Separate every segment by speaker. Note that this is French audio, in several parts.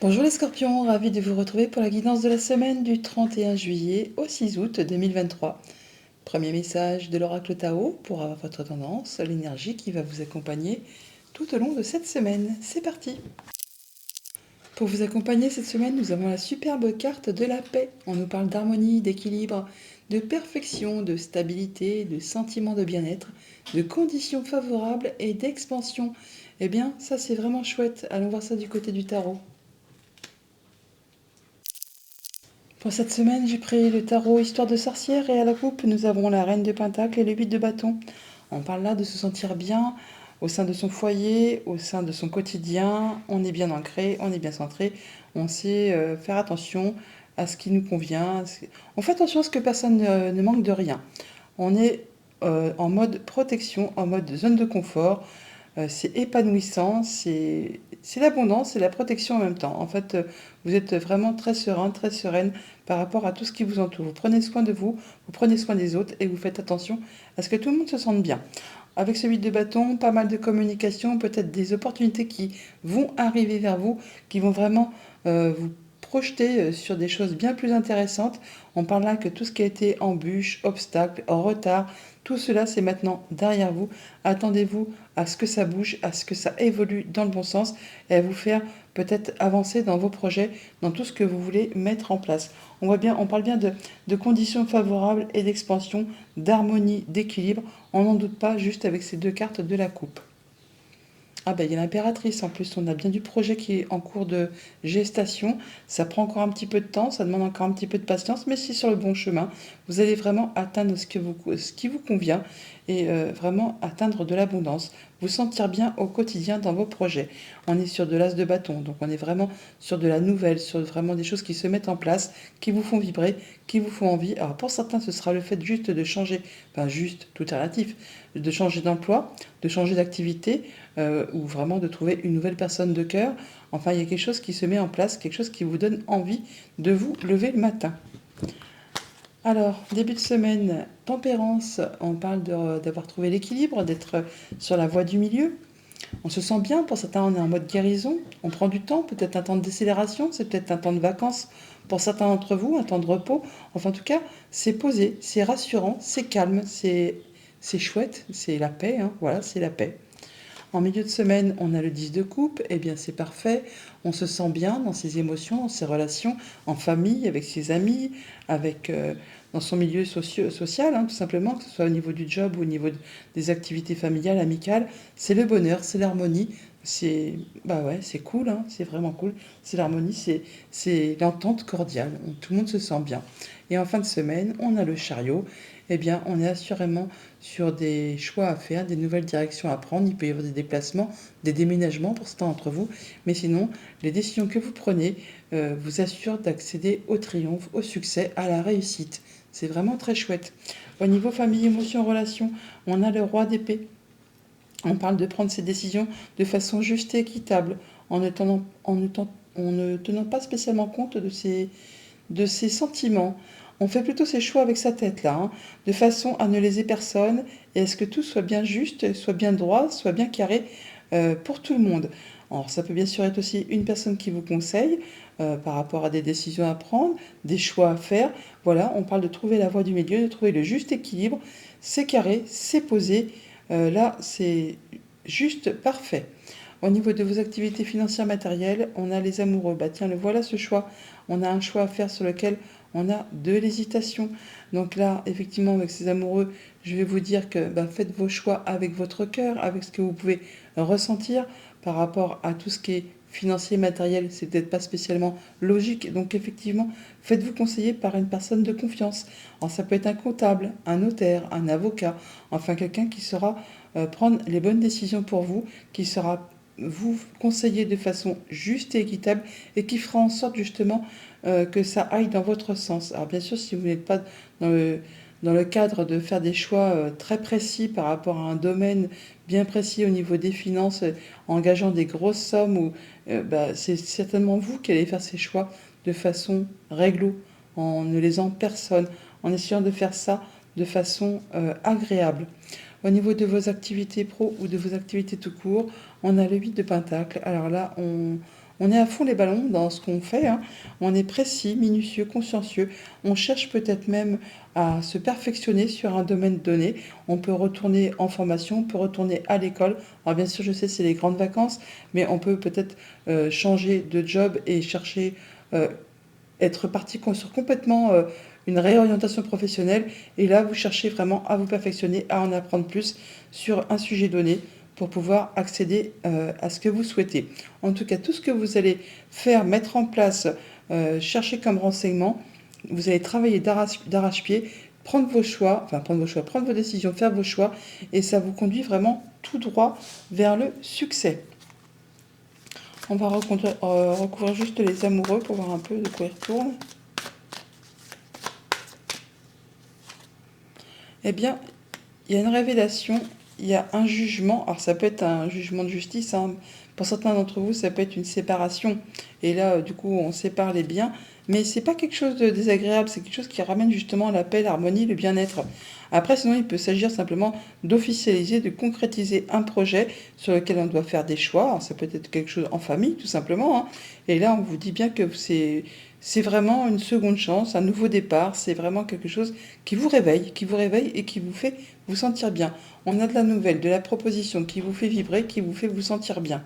Speaker 1: Bonjour les scorpions, ravi de vous retrouver pour la guidance de la semaine du 31 juillet au 6 août 2023. Premier message de l'oracle Tao pour avoir votre tendance, l'énergie qui va vous accompagner tout au long de cette semaine. C'est parti. Pour vous accompagner cette semaine, nous avons la superbe carte de la paix. On nous parle d'harmonie, d'équilibre, de perfection, de stabilité, de sentiment de bien-être, de conditions favorables et d'expansion. Eh bien, ça c'est vraiment chouette. Allons voir ça du côté du tarot. Pour cette semaine, j'ai pris le tarot Histoire de sorcière et à la coupe, nous avons la reine de Pentacle et le 8 de bâton. On parle là de se sentir bien au sein de son foyer, au sein de son quotidien. On est bien ancré, on est bien centré. On sait faire attention à ce qui nous convient. On fait attention à ce que personne ne manque de rien. On est en mode protection, en mode zone de confort. C'est épanouissant, c'est l'abondance et la protection en même temps. En fait, vous êtes vraiment très serein, très sereine par rapport à tout ce qui vous entoure. Vous prenez soin de vous, vous prenez soin des autres et vous faites attention à ce que tout le monde se sente bien. Avec ce 8 de bâton, pas mal de communication, peut-être des opportunités qui vont arriver vers vous, qui vont vraiment vous projeter sur des choses bien plus intéressantes. On parle là que tout ce qui a été embûche, obstacle, retard, tout cela c'est maintenant derrière vous. Attendez-vous à ce que ça bouge, à ce que ça évolue dans le bon sens et à vous faire peut-être avancer dans vos projets, dans tout ce que vous voulez mettre en place. On parle bien de conditions favorables et d'expansion, d'harmonie, d'équilibre. On n'en doute pas juste avec ces deux cartes de la coupe. Ah ben il y a l'impératrice en plus, on a bien du projet qui est en cours de gestation. Ça prend encore un petit peu de temps, ça demande encore un petit peu de patience, mais c'est sur le bon chemin. Vous allez vraiment atteindre ce qui vous convient et vraiment atteindre de l'abondance. Vous sentir bien au quotidien dans vos projets. On est sur de l'as de bâton, donc on est vraiment sur de la nouvelle, sur vraiment des choses qui se mettent en place, qui vous font vibrer, qui vous font envie. Alors pour certains, ce sera le fait juste de changer, enfin juste, tout est relatif, de changer d'emploi, de changer d'activité, ou vraiment de trouver une nouvelle personne de cœur. Enfin, il y a quelque chose qui se met en place, quelque chose qui vous donne envie de vous lever le matin. Alors, début de semaine, tempérance, on parle d'avoir trouvé l'équilibre, d'être sur la voie du milieu. On se sent bien, pour certains on est en mode guérison, on prend du temps, peut-être un temps de décélération, c'est peut-être un temps de vacances pour certains d'entre vous, un temps de repos. Enfin en tout cas, c'est posé, c'est rassurant, c'est calme, c'est chouette, c'est la paix, hein, voilà, c'est la paix. En milieu de semaine, on a le 10 de coupe, eh bien c'est parfait, on se sent bien dans ses émotions, dans ses relations, en famille, avec ses amis, dans son milieu social, hein, tout simplement, que ce soit au niveau du job ou au niveau des activités familiales, amicales. C'est le bonheur, c'est l'harmonie, bah ouais, c'est cool, hein, c'est vraiment cool. C'est l'harmonie, c'est l'entente cordiale, tout le monde se sent bien. Et en fin de semaine, on a le chariot, eh bien on est assurément sur des choix à faire, des nouvelles directions à prendre. Il peut y avoir des déplacements, des déménagements pour certains d'entre vous. Mais sinon, les décisions que vous prenez vous assurent d'accéder au triomphe, au succès, à la réussite. C'est vraiment très chouette. Au niveau famille, émotion, relation, on a le roi d'épée. On parle de prendre ses décisions de façon juste et équitable, en ne tenant pas spécialement compte de ses sentiments. On fait plutôt ses choix avec sa tête là, hein, de façon à ne léser personne et à ce que tout soit bien juste, soit bien droit, soit bien carré pour tout le monde. Alors ça peut bien sûr être aussi une personne qui vous conseille par rapport à des décisions à prendre, des choix à faire. Voilà, on parle de trouver la voie du milieu, de trouver le juste équilibre. C'est carré, c'est posé. Là, c'est juste parfait. Au niveau de vos activités financières matérielles, on a les amoureux. Bah tiens, le voilà ce choix. On a un choix à faire sur lequel on a de l'hésitation. Donc là, effectivement, avec ces amoureux, je vais vous dire que bah, faites vos choix avec votre cœur, avec ce que vous pouvez ressentir par rapport à tout ce qui est financier, matériel. C'est peut-être pas spécialement logique. Donc effectivement, faites-vous conseiller par une personne de confiance. Alors ça peut être un comptable, un notaire, un avocat, enfin quelqu'un qui saura prendre les bonnes décisions pour vous, qui sera vous conseiller de façon juste et équitable et qui fera en sorte justement que ça aille dans votre sens. Alors bien sûr, si vous n'êtes pas dans dans le cadre de faire des choix très précis par rapport à un domaine bien précis au niveau des finances, engageant des grosses sommes, bah, c'est certainement vous qui allez faire ces choix de façon réglo, en ne lésant personne, en essayant de faire ça de façon agréable. Au niveau de vos activités pro ou de vos activités tout court, on a le 8 de Pentacle. Alors là, On est à fond les ballons dans ce qu'on fait, hein. On est précis, minutieux, consciencieux. On cherche peut-être même à se perfectionner sur un domaine donné. On peut retourner en formation, on peut retourner à l'école. Alors bien sûr, je sais, c'est les grandes vacances, mais on peut peut-être changer de job et chercher, euh, être parti sur complètement une réorientation professionnelle. Et là, vous cherchez vraiment à vous perfectionner, à en apprendre plus sur un sujet donné pour pouvoir accéder à ce que vous souhaitez. En tout cas, tout ce que vous allez faire, mettre en place, chercher comme renseignement, vous allez travailler d'arrache-pied, prendre vos choix, enfin prendre vos choix, prendre vos décisions, faire vos choix, et ça vous conduit vraiment tout droit vers le succès. On va recouvrir juste les amoureux pour voir un peu de quoi ils retournent. Eh bien, il y a une révélation, il y a un jugement. Alors ça peut être un jugement de justice, hein. Pour certains d'entre vous, ça peut être une séparation. Et là, du coup, on sépare les biens. Mais c'est pas quelque chose de désagréable, c'est quelque chose qui ramène justement la paix, l'harmonie, le bien-être. Après, sinon, il peut s'agir simplement d'officialiser, de concrétiser un projet sur lequel on doit faire des choix. Alors, ça peut être quelque chose en famille, tout simplement, hein. Et là, on vous dit bien que c'est vraiment une seconde chance, un nouveau départ. C'est vraiment quelque chose qui vous réveille et qui vous fait vous sentir bien. On a de la nouvelle, de la proposition qui vous fait vibrer, qui vous fait vous sentir bien.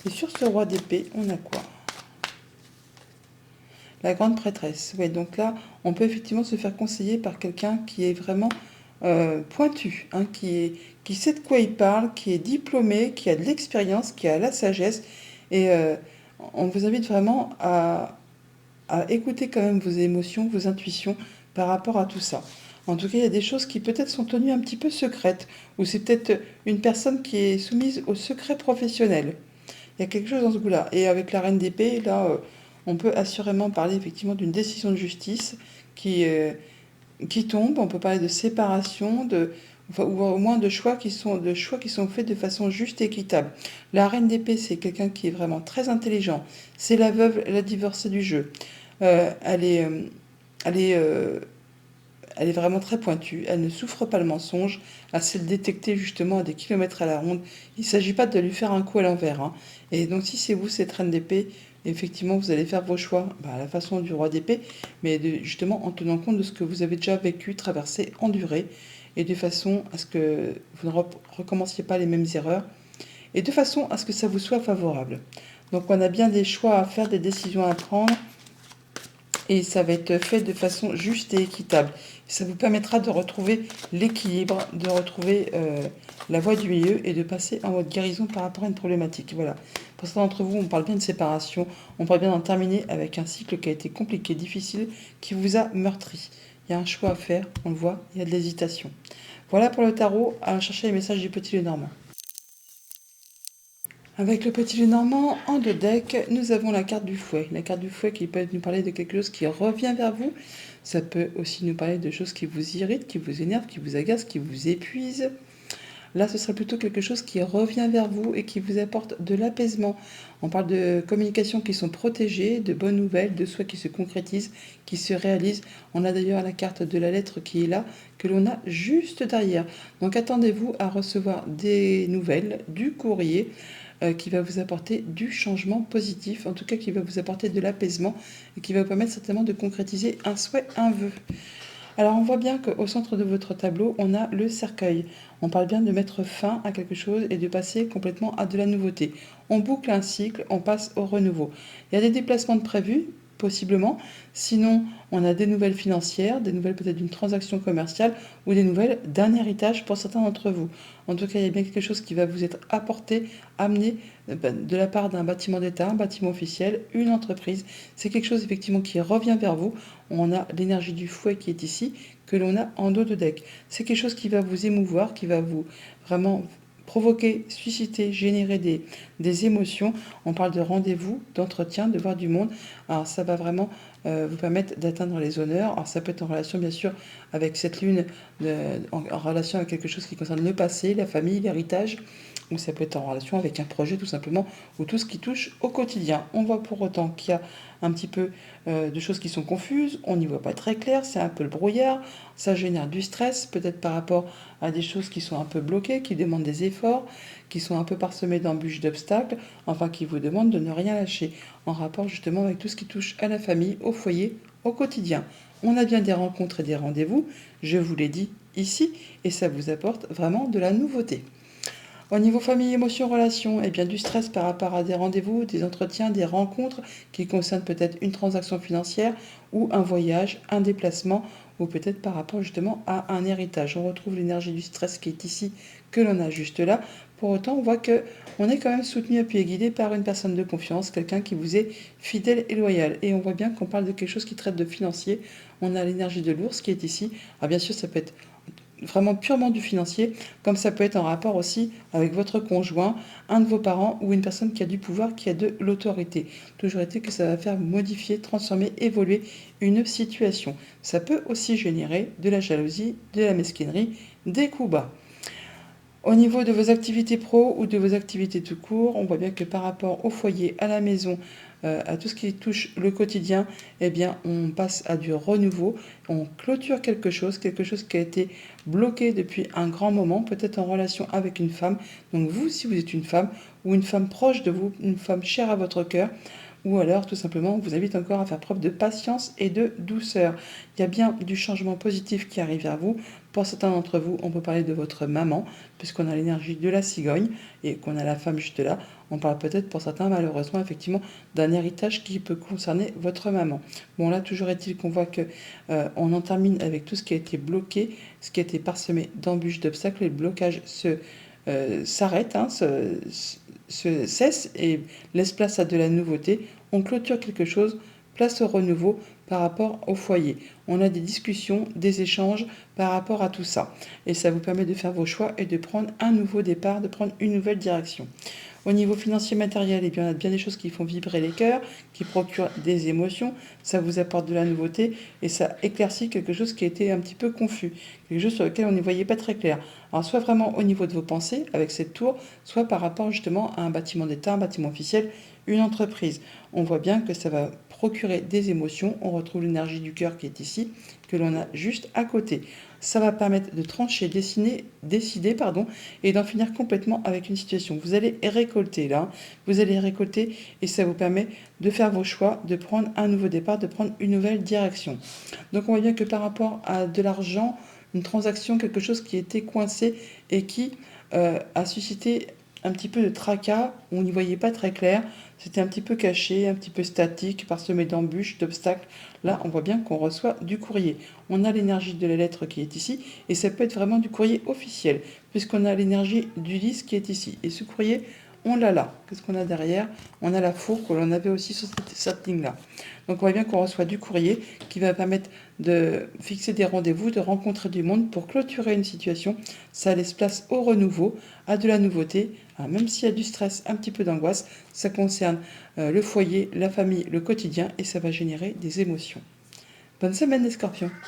Speaker 1: Et sur ce roi d'épée, on a quoi? La grande prêtresse. Oui, donc là, on peut effectivement se faire conseiller par quelqu'un qui est vraiment pointu, hein, qui sait de quoi il parle, qui est diplômé, qui a de l'expérience, qui a la sagesse. Et on vous invite vraiment à écouter quand même vos émotions, vos intuitions par rapport à tout ça. En tout cas, il y a des choses qui peut-être sont tenues un petit peu secrètes, ou c'est peut-être une personne qui est soumise au secret professionnel. Il y a quelque chose dans ce goût-là. Et avec la reine d'épée, là, on peut assurément parler effectivement d'une décision de justice qui tombe. On peut parler de séparation, enfin, ou au moins de choix qui sont faits de façon juste et équitable. La reine d'épée, c'est quelqu'un qui est vraiment très intelligent. C'est la veuve, la divorcée du jeu. Elle est, elle est, elle est vraiment très pointue, elle ne souffre pas le mensonge, elle sait le détecter justement à des kilomètres à la ronde. Il ne s'agit pas de lui faire un coup à l'envers, hein. Et donc si c'est vous, cette reine d'épée, effectivement, vous allez faire vos choix à la façon du roi d'épée, mais justement en tenant compte de ce que vous avez déjà vécu, traversé, enduré, et de façon à ce que vous ne recommenciez pas les mêmes erreurs, et de façon à ce que ça vous soit favorable. Donc on a bien des choix à faire, des décisions à prendre, et ça va être fait de façon juste et équitable. Ça vous permettra de retrouver l'équilibre, de retrouver la voie du milieu et de passer en mode guérison par rapport à une problématique. Voilà. Pour certains d'entre vous, on parle bien de séparation, on parle bien d'en terminer avec un cycle qui a été compliqué, difficile, qui vous a meurtri. Il y a un choix à faire, on le voit, il y a de l'hésitation. Voilà pour le tarot, à chercher les messages du petit Lenormand. Avec le petit Lenormand, en deux decks, nous avons la carte du fouet. La carte du fouet qui peut nous parler de quelque chose qui revient vers vous. Ça peut aussi nous parler de choses qui vous irritent, qui vous énervent, qui vous agacent, qui vous épuisent. Là, ce serait plutôt quelque chose qui revient vers vous et qui vous apporte de l'apaisement. On parle de communications qui sont protégées, de bonnes nouvelles, de souhaits qui se concrétisent, qui se réalisent. On a d'ailleurs la carte de la lettre qui est là, que l'on a juste derrière. Donc attendez-vous à recevoir des nouvelles, du courrier, qui va vous apporter du changement positif, en tout cas qui va vous apporter de l'apaisement et qui va vous permettre certainement de concrétiser un souhait, un vœu. Alors on voit bien qu'au centre de votre tableau, on a le cercueil. On parle bien de mettre fin à quelque chose et de passer complètement à de la nouveauté. On boucle un cycle, on passe au renouveau. Il y a des déplacements de prévus, possiblement. Sinon, on a des nouvelles financières, des nouvelles peut-être d'une transaction commerciale ou des nouvelles d'un héritage pour certains d'entre vous. En tout cas, il y a bien quelque chose qui va vous être apporté, amené de la part d'un bâtiment d'État, un bâtiment officiel, une entreprise. C'est quelque chose effectivement qui revient vers vous. On a l'énergie du fouet qui est ici, que l'on a en dos de deck. C'est quelque chose qui va vous émouvoir, qui va vous vraiment provoquer, susciter, générer des émotions. On parle de rendez-vous, d'entretien, de voir du monde. Alors ça va vraiment vous permettre d'atteindre les honneurs. Alors ça peut être en relation bien sûr avec cette lune, en relation avec quelque chose qui concerne le passé, la famille, l'héritage, ou ça peut être en relation avec un projet tout simplement, ou tout ce qui touche au quotidien. On voit pour autant qu'il y a un petit peu de choses qui sont confuses, on n'y voit pas très clair, c'est un peu le brouillard, ça génère du stress, peut-être par rapport à des choses qui sont un peu bloquées, qui demandent des efforts, qui sont un peu parsemées d'embûches, d'obstacles, enfin qui vous demandent de ne rien lâcher, en rapport justement avec tout ce qui touche à la famille, au foyer, au quotidien. On a bien des rencontres et des rendez-vous, je vous l'ai dit ici, et ça vous apporte vraiment de la nouveauté. Au niveau famille, émotions, relations, eh bien du stress par rapport à des rendez-vous, des entretiens, des rencontres qui concernent peut-être une transaction financière ou un voyage, un déplacement ou peut-être par rapport justement à un héritage. On retrouve l'énergie du stress qui est ici, que l'on a juste là. Pour autant, on voit que on est quand même soutenu, appuyé et guidé par une personne de confiance, quelqu'un qui vous est fidèle et loyal. Et on voit bien qu'on parle de quelque chose qui traite de financier. On a l'énergie de l'ours qui est ici. Alors bien sûr, ça peut être vraiment purement du financier, comme ça peut être en rapport aussi avec votre conjoint, un de vos parents ou une personne qui a du pouvoir, qui a de l'autorité. Toujours été que ça va faire modifier, transformer, évoluer une situation. Ça peut aussi générer de la jalousie, de la mesquinerie, des coups bas. Au niveau de vos activités pro ou de vos activités tout court, on voit bien que par rapport au foyer, à la maison, à tout ce qui touche le quotidien, eh bien, on passe à du renouveau, on clôture quelque chose qui a été bloqué depuis un grand moment, peut-être en relation avec une femme. Donc vous, si vous êtes une femme ou une femme proche de vous, une femme chère à votre cœur, ou alors tout simplement on vous invite encore à faire preuve de patience et de douceur. Il y a bien du changement positif qui arrive vers vous. Pour certains d'entre vous, on peut parler de votre maman, puisqu'on a l'énergie de la cigogne et qu'on a la femme juste là. On parle peut-être pour certains malheureusement effectivement d'un héritage qui peut concerner votre maman. Bon là toujours est-il qu'on voit que on en termine avec tout ce qui a été bloqué, ce qui a été parsemé d'embûches, d'obstacles, et le blocage s'arrête, hein, se cesse et laisse place à de la nouveauté. On clôture quelque chose, place au renouveau par rapport au foyer. On a des discussions, des échanges par rapport à tout ça. Et ça vous permet de faire vos choix et de prendre un nouveau départ, de prendre une nouvelle direction. Au niveau financier matériel, eh bien, on a bien des choses qui font vibrer les cœurs, qui procurent des émotions, ça vous apporte de la nouveauté et ça éclaircit quelque chose qui était un petit peu confus, quelque chose sur lequel on n'y voyait pas très clair. Alors soit vraiment au niveau de vos pensées avec cette tour, soit par rapport justement à un bâtiment d'État, un bâtiment officiel, une entreprise. On voit bien que ça va procurer des émotions, on retrouve l'énergie du cœur qui est ici, que l'on a juste à côté. Ça va permettre de trancher, décider, et d'en finir complètement avec une situation. Vous allez récolter là, vous allez récolter et ça vous permet de faire vos choix, de prendre un nouveau départ, de prendre une nouvelle direction. Donc on voit bien que par rapport à de l'argent, une transaction, quelque chose qui était coincé et qui a suscité un petit peu de tracas, on n'y voyait pas très clair, c'était un petit peu caché, un petit peu statique, parsemé d'embûches, d'obstacles. Là, on voit bien qu'on reçoit du courrier. On a l'énergie de la lettre qui est ici, et ça peut être vraiment du courrier officiel, puisqu'on a l'énergie du 10 qui est ici. Et ce courrier, on l'a là. Qu'est-ce qu'on a derrière? On a la fourre que l'on avait aussi sur cette ligne-là. Donc on voit bien qu'on reçoit du courrier qui va permettre de fixer des rendez-vous, de rencontrer du monde pour clôturer une situation. Ça laisse place au renouveau, à de la nouveauté. Alors, même s'il y a du stress, un petit peu d'angoisse, ça concerne le foyer, la famille, le quotidien et ça va générer des émotions. Bonne semaine les scorpions!